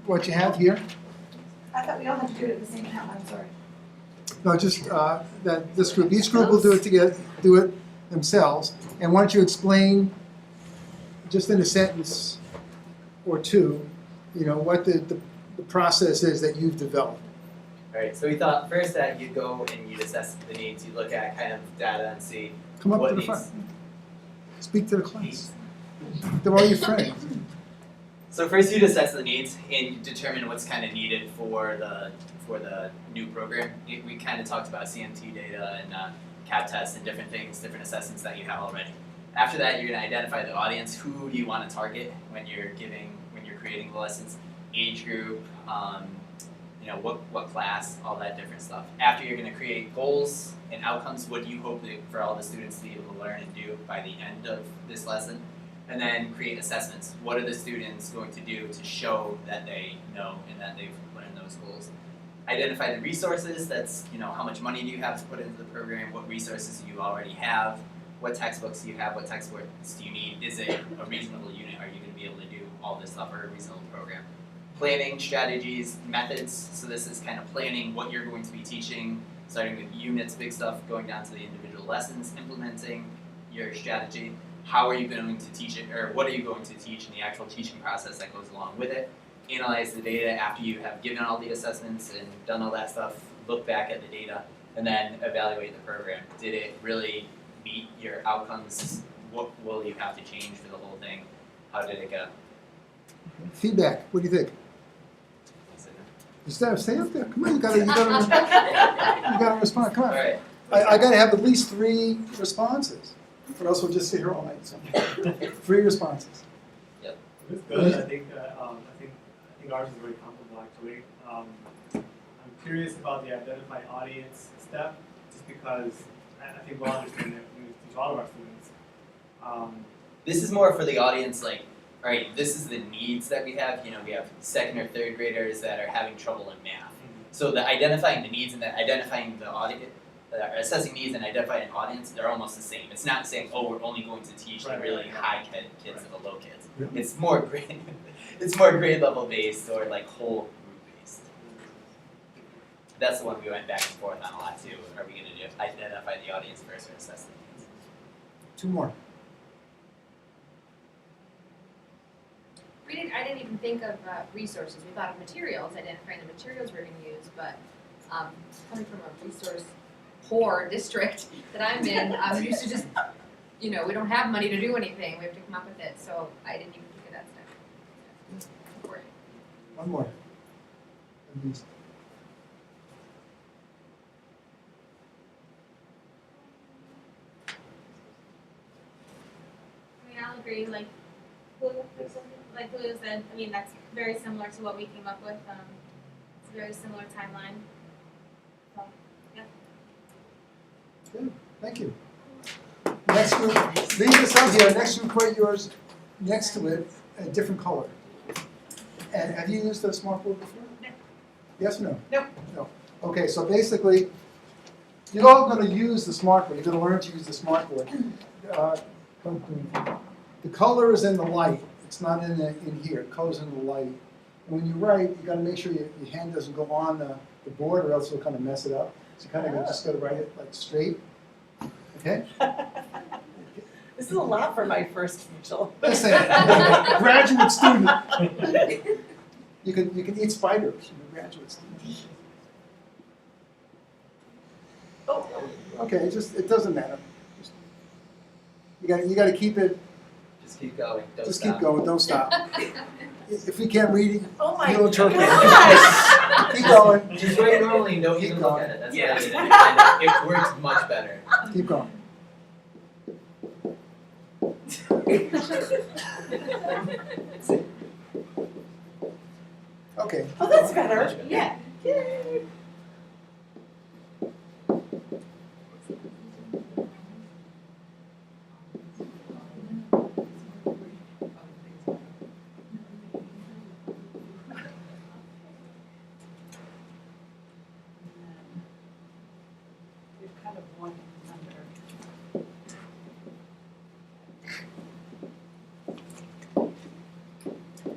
what you have here? I thought we all had to do it at the same time, I'm sorry. No, just that this group, each group will do it together, do it themselves. And why don't you explain, just in a sentence or two, what the process is that you've developed. All right, so we thought first that you'd go and you'd assess the needs. You'd look at kind of data and see Come up what to the needs. front. Speak to the class. They're all your friends. So first you'd assess the needs and you determine what's kind of needed for the new program. We kind of talked about CMT data and CAP tests and different things, different assessments that you have already. After that, you're going to identify the audience. Who do you want to target when you're creating the lessons? Age group, what class, all that different stuff. After, you're going to create goals and outcomes. What do you hope for all the students to be able to learn and do by the end of this lesson? And then create assessments. What are the students going to do to show that they know and that they've learned those goals? Identify the resources. That's, how much money do you have to put into the program? What resources do you already have? What textbooks do you have? What textbooks do you need? Is it a reasonable unit? Are you going to be able to do all this stuff for a reasonable program? Planning, strategies, methods. So this is kind of planning what you're going to be teaching, starting with units, big stuff, going down to the individual lessons, implementing your strategy. How are you going to teach it, or what are you going to teach in the actual teaching process that goes along with it? Analyze the data after you have given all the assessments and done all that stuff, look back at the data, and then evaluate the program. Did it really meet your outcomes? What will you have to change for the whole thing? How did it go? Feedback. What do you think? Stay up there. Come on, you gotta respond. Come on. All right. I gotta have at least 3 responses, or else we'll just sit here all night. So. 3 responses. Yep. It's good. I think ours is very comparable actually. I'm curious about the identify audience step, just because I think we'll understand it when we teach all of our students. This is more for the audience, like, all right, this is the needs that we have. We have 2nd or 3rd graders that are having trouble in math. So the identifying the needs and then identifying the audience, assessing needs and identifying an audience, they're almost the same. It's not saying, oh, we're only going to teach the really high kids and the low kids. Really? It's more grade level based or like whole group based. That's the one we went back and forth on a lot too. Are we going to identify the audience first or assess the needs? 2 more. I didn't even think of resources. We thought of materials, identifying the materials we're going to use, but coming from a resource poor district that I'm in, I'm used to just, we don't have money to do anything. We have to come up with it. So I didn't even think of that stuff. Important. 1 more. At least. I'll agree, like Julio said, that's very similar to what we came up with. It's a very similar timeline. So, yeah. Good. Thank you. Next group, leave this up here. Next group, put yours next to it, a different color. And have you used the smartboard before? No. Yes or no? No. No. Okay, so basically, you're all going to use the smartboard. You're going to learn to use the smartboard. The color is in the light. It's not in here. The color's in the light. And when you write, you got to make sure your hand doesn't go on the board, or else it'll kind of mess it up. So you kind of just got to write it like straight. Okay? This is a lot for my first Mitchell. Listen, graduate student. You can eat spiders. You're a graduate student. Oh. Okay, it doesn't matter. You got to keep it. Just keep going. Don't Just stop. keep going. Don't stop. If we can't read it, Oh my you don't interpret it. gosh! Keep going. Just write normally, don't Keep even look going. at it. That's Yeah. what I did. And it works much better. Keep going. Okay. Oh, that's better. Much better. Yeah. Yay. We've kind of won under.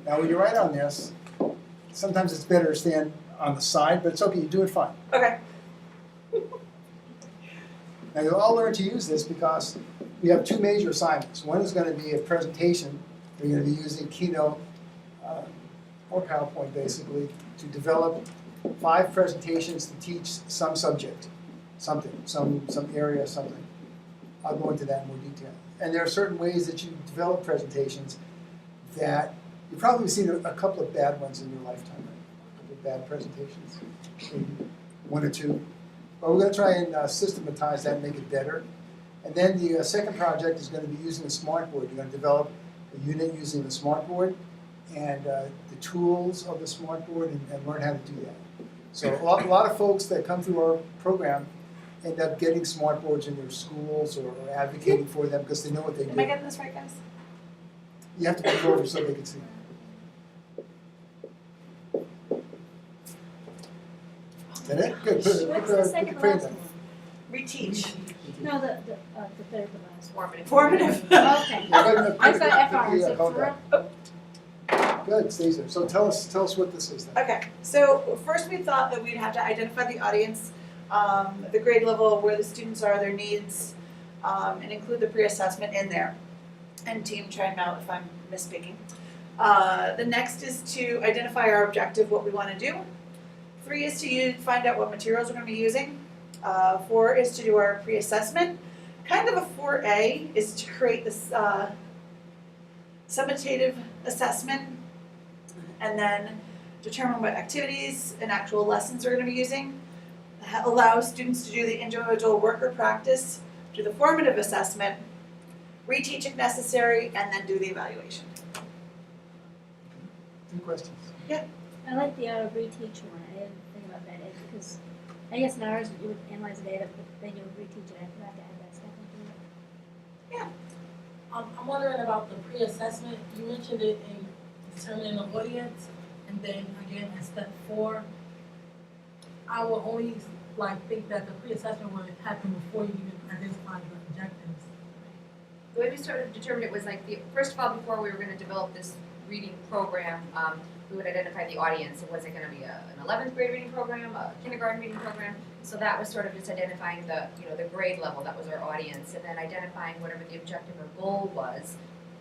Now when you write on this, sometimes it's better to stand on the side, but it's okay, you do it fine. Okay. Now you'll all learn to use this because we have two major assignments. One is going to be a presentation. We're going to be using Keynote or PowerPoint basically to develop 5 presentations to teach some subject, something, some area, something. I'll go into that in more detail. And there are certain ways that you develop presentations that you've probably seen a couple of bad ones in your lifetime, right? A couple of bad presentations, maybe 1 or 2. But we're going to try and systematize that and make it better. And then the second project is going to be using a smartboard. You're going to develop a unit using the smartboard and the tools of the smartboard and learn how to do that. So a lot of folks that come through our program end up getting smartboards in their schools or advocating for them because they know what they do. Am I getting this right, guys? You have to put it over so they can see. Is that it? Good. What's the second put the last down. one? Reteach. No, the third to last. Formative. Formative. Okay. I Put got the, FR, is it code for down. Good, Stacey. So tell us what this is then. Okay, so first we thought that we'd have to identify the audience, the grade level, where the students are, their needs, and include the pre-assessment in there. And team, chime out if I'm misspeaking. The next is to identify our objective, what we want to do. 3 is to find out what materials we're going to be using. 4 is to do our pre-assessment. Kind of a 4A is to create this summative assessment and then determine what activities and actual lessons we're going to be using. Allow students to do the individual work or practice, do the formative assessment, reteach if necessary, and then do the evaluation. Any questions? I like the reteach one. I didn't think about that because I guess in ours you would analyze the data, but then you would reteach it. I forgot to add that step into it. I'm wondering about the pre-assessment. You mentioned it in determining the audience, and then again in step 4, I will only think that the pre-assessment would happen before you even identify the objectives. The way we sort of determined it was first of all, before we were going to develop this reading program, we would identify the audience. And was it going to be an 11th grade reading program, a kindergarten reading program? So that was sort of just identifying the grade level, that was our audience, and then identifying whatever the objective or goal was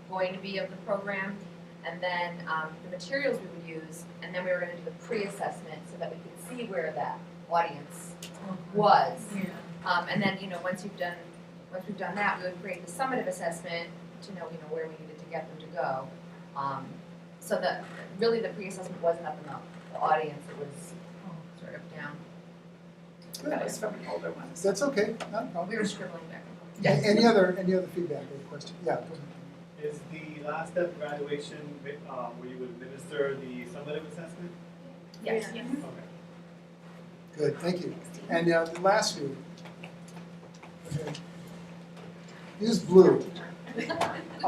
going to be of the program, and then the materials we would use, and then we were going to do the pre-assessment so that we could see where that audience was. Yeah. And then once we've done that, we would create the summative assessment to know where we needed to get them to go. So that really the pre-assessment wasn't up in the audience; it was sort of down. That was from an older one. That's okay. Not a problem. We were scribbling back and forth. Yes. Any other feedback or question? Yeah. Go ahead. Is the last step evaluation where you would administer the summative assessment? Yes. Yeah. Okay. Good. Thank you. And the last few. Okay. Use blue.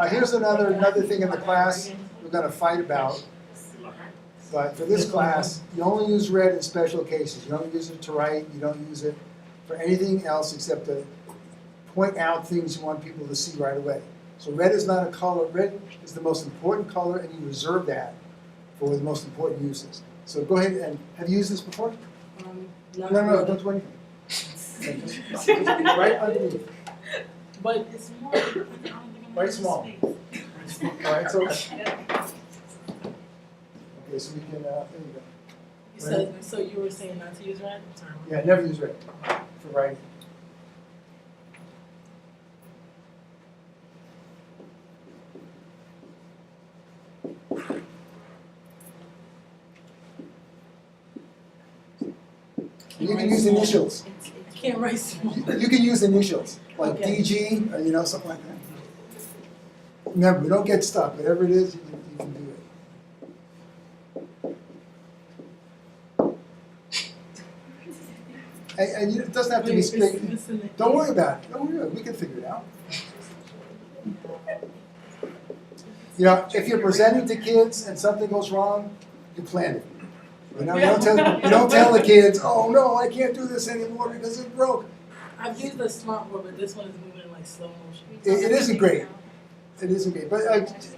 Here's another thing in the class we're going to fight about. But for this class, you only use red in special cases. You don't use it to write. You don't use it for anything else except to point out things you want people to see right away. So red is not a color. Red is the most important color, and you reserve that for the most important uses. So go ahead and have you used this before? Not No, really. don't do anything. Okay, just right underneath. But it's small. I don't think I'm Right small. space. All right, so. Okay, so we can, there you go. So you were saying not to use red? I'm sorry. Yeah, never use red for writing. You can use initials. I can't write small. You can use initials, like Okay. DG, or something like that. Remember, don't get stuck. Whatever it is, you can do it. And it doesn't have to be Wait, straight. it's missing the Don't E. worry about it. Don't worry about it. We can figure it out. If you're presenting to kids and something goes wrong, you plan it. You don't tell the kids, oh no, I can't do this anymore because it broke. I've used the smartboard, but this one is moving in slow motion. It isn't great. It isn't great. But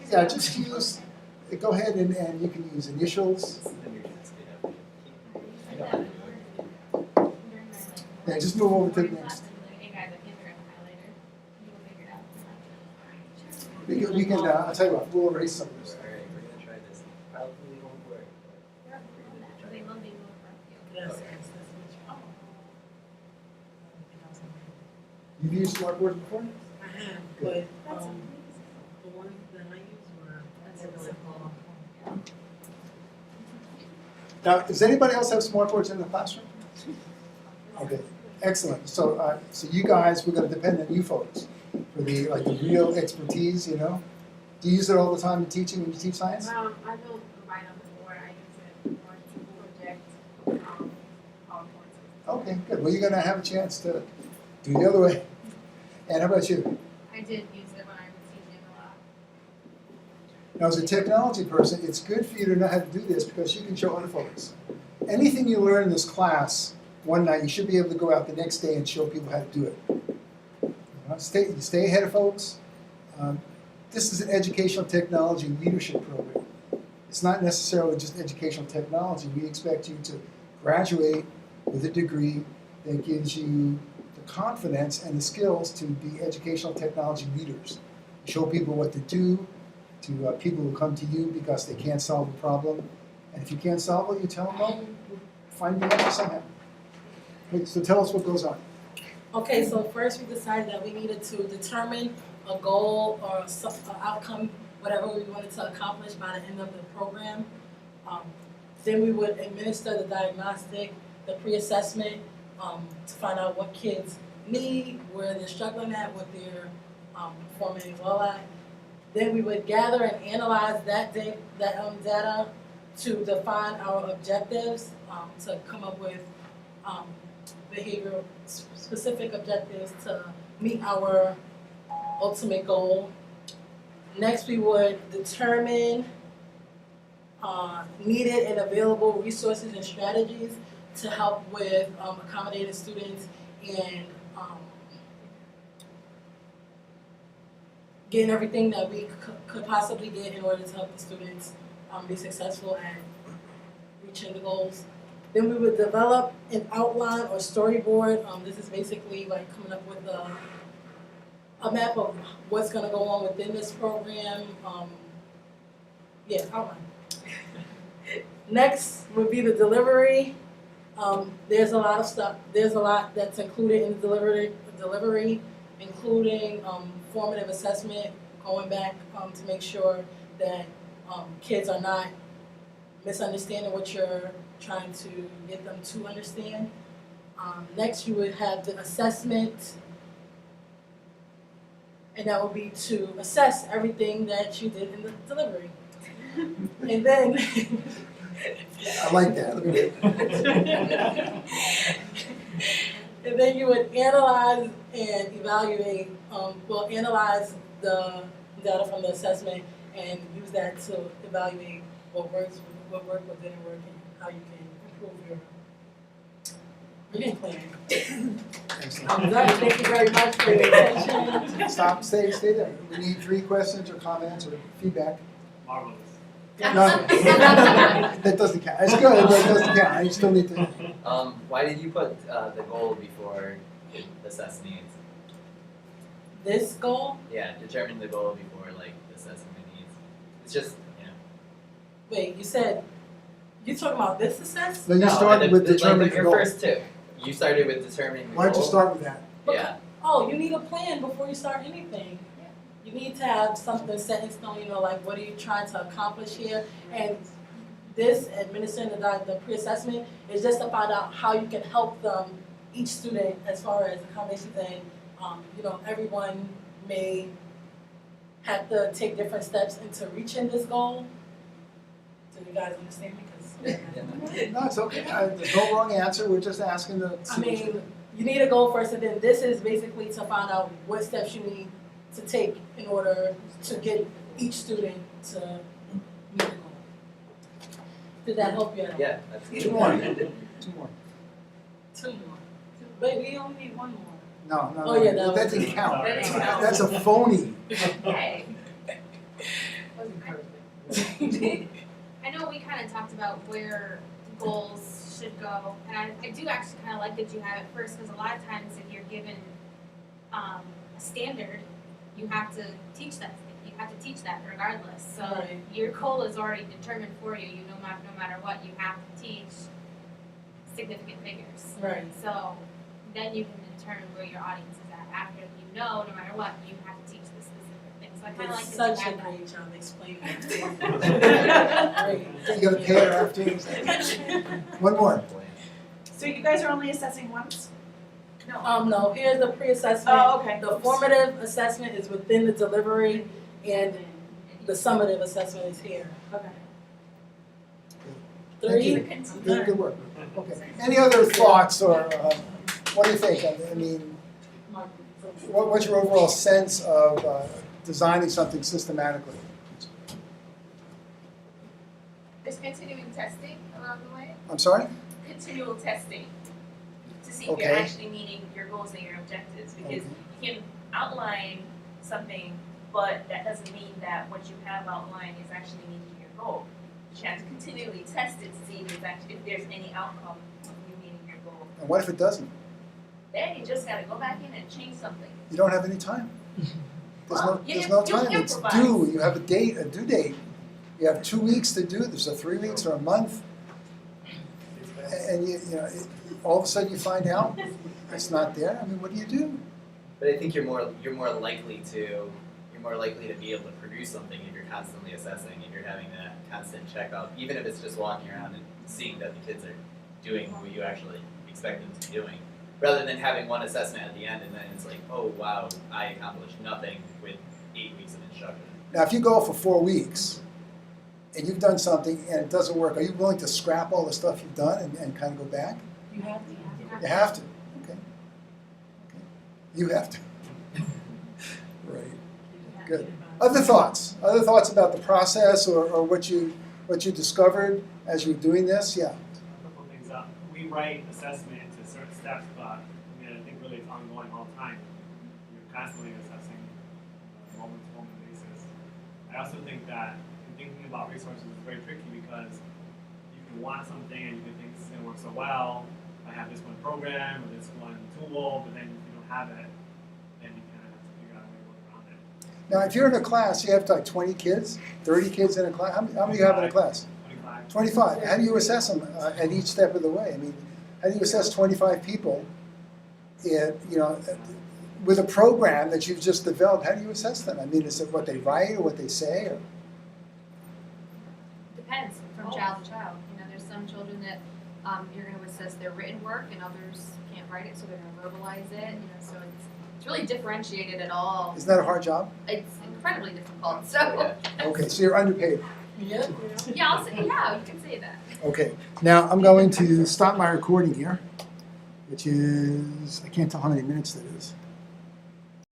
just use, go ahead and you can use initials. that before. During my, like, Yeah, just move over to the morning next. class, I'd be like, hey guys, I can't figure out the highlighter. You will figure it out. We can, I'll tell you what, we'll erase some of this. Alright, we're gonna try this. Probably won't work. They love being able to Yes, Okay. yes, that's what you- oh. You've used smartboards before? I have, but, the ones that I use were, That's were really simple. Now, does anybody else have smartboards in the classroom? Okay, excellent. So, so you guys, we're gonna depend on you folks for the, like, the real expertise, you know? Do you use it all the time in teaching when you teach science? I don't provide on the board, I use it more to project, PowerPoint. Okay, good. Well, you're gonna have a chance to do the other way. And how about you? I did use it when I was teaching a lot. Now, as a technology person, it's good for you to know how to do this because you can show other folks. Anything you learn in this class one night, you should be able to go out the next day and show people how to do it. You know, stay ahead of folks. This is an educational technology leadership program. It's not necessarily just educational technology. We expect you to graduate with a degree that gives you the confidence and the skills to be educational technology leaders. Show people what to do, to people who come to you because they can't solve a problem. And if you can't solve it, you tell them, well, we'll find the answer somehow. Okay, so tell us what goes on. Okay, so first we decided that we needed to determine a goal or an outcome, whatever we wanted to accomplish by the end of the program. Then we would administer the diagnostic, the pre-assessment, to find out what kids need, where they're struggling at, what they're performing well at. Then we would gather and analyze that data to define our objectives, to come up with behavioral specific objectives to meet our ultimate goal. Next, we would determine needed and available resources and strategies to help with accommodating students and getting everything that we could possibly get in order to help the students be successful at reaching the goals. Then we would develop an outline or storyboard. This is basically like coming up with a map of what's going to go on within this program. Outline. Next would be the delivery. There's a lot of stuff. There's a lot that's included in the delivery, including formative assessment, going back to make sure that kids are not misunderstanding what you're trying to get them to understand. Next, you would have the assessment, and that would be to assess everything that you did in the delivery. And then I like that. Look at that. and then you would analyze and evaluate, analyze the data from the assessment and use that to evaluate what worked, what didn't work, and how you can improve your reading plan. Excellent. I'm done. Thank you very much for your attention. Stop, stay there. We need 3 questions or comments or feedback. Marvelous. No, that doesn't count. It's good, but it doesn't count. I still need to. Why did you put the goal before assess needs? This goal, Yeah, determine the goal before like assessing the needs. It's just, you know. wait, you said, you talking about this assess? Then you started with determining the your goal. first 2. You started with determining the Why don't you goal. start with that? Yeah. Oh, you need a plan before you start anything. You need to have something set in stone, like what are you trying to accomplish here? And this, administering the pre-assessment, is just to find out how you can help them, each student, as far as accommodations and, everyone may have to take different steps into reaching this goal. Do you guys understand me? No, it's okay. There's no wrong answer. We're just asking the. You need a goal first, and then this is basically to find out what steps you need to take in order to get each student to meet the goal. Did that help you at all? Yeah, that's good. 2 more. 2 more. 2 more. But we only need 1 more. No. Oh, yeah, that didn't count. That didn't count. That's a phony. Hey. I know we kind of talked about where goals should go. And I do actually kind of like that you have it first, because a lot of times if you're given a standard, you have to teach that. You have to teach that regardless. So Right. your goal is already determined for you. You know, no matter what, you have to teach significant figures. Right. So then you can determine where your audience is at after you know, no matter what, you have to teach the specific thing. So I kind of like It's that you such a have that. great job explaining it. You gotta pay her after. One more. So you guys are only assessing once? No, here's the pre-assessment. Oh, okay. The formative assessment is within the delivery, and the summative assessment is here. Okay. Thank you. Three. Good work. Okay. Any other thoughts or what do you think? I mean, what's your overall sense of designing something systematically? There's continuing testing along the way. I'm sorry? Continual testing to see if Okay. you're actually meeting your goals and your objectives. Because Okay. you can outline something, but that doesn't mean that what you have outlined is actually meeting your goal. You have to continually test it to see if there's any outcome of you meeting your goal. And what if it doesn't? Then you just gotta go back in and change something. You don't have any time. Well, There's no you time. It's improvise. due. You have a due date. You have 2 weeks to do this, or 3 weeks, or a month, and all of a sudden you find out it's not there. I mean, what do you do? But I think you're more likely to be able to produce something if you're constantly assessing, if you're having that constant checkup, even if it's just walking around and seeing that the kids are doing what you actually expect them to be doing, rather than having one assessment at the end and then it's like, oh wow, I accomplished nothing with 8 weeks of instruction. Now, if you go for 4 weeks and you've done something and it doesn't work, are you willing to scrap all the stuff you've done and kind of go back? You have to. You have to. Okay. You have to. Right. Good. Other thoughts? Other thoughts about the process or what you discovered as you were doing this? Yeah. A couple things. We write assessment into certain steps, but I think really it's ongoing all the time. You're constantly assessing on a moment-to-moment basis. I also think that thinking about resources is very tricky because you can want something and you can think this is going to work so well. I have this one program or this one tool, but then if you don't have it, then you kind of have to figure out a way to work around it. Now, if you're in a class, you have like 20 kids, 30 kids in a class. How many do you have in a class? 25. 25. How do you assess them at each step of the way? I mean, how do you assess 25 people with a program that you've just developed? How do you assess them? I mean, is it what they write or what they say? Or? Depends from child to child. There's some children that you're going to assess their written work, and others can't write it, so they're going to verbalize it. So it's really differentiated at all. Isn't that a hard job? It's incredibly difficult. So Okay, so you're underpaid. Yep. yeah, you can say that. Okay, now I'm going to stop my recording here, which is, I can't tell how many minutes that is.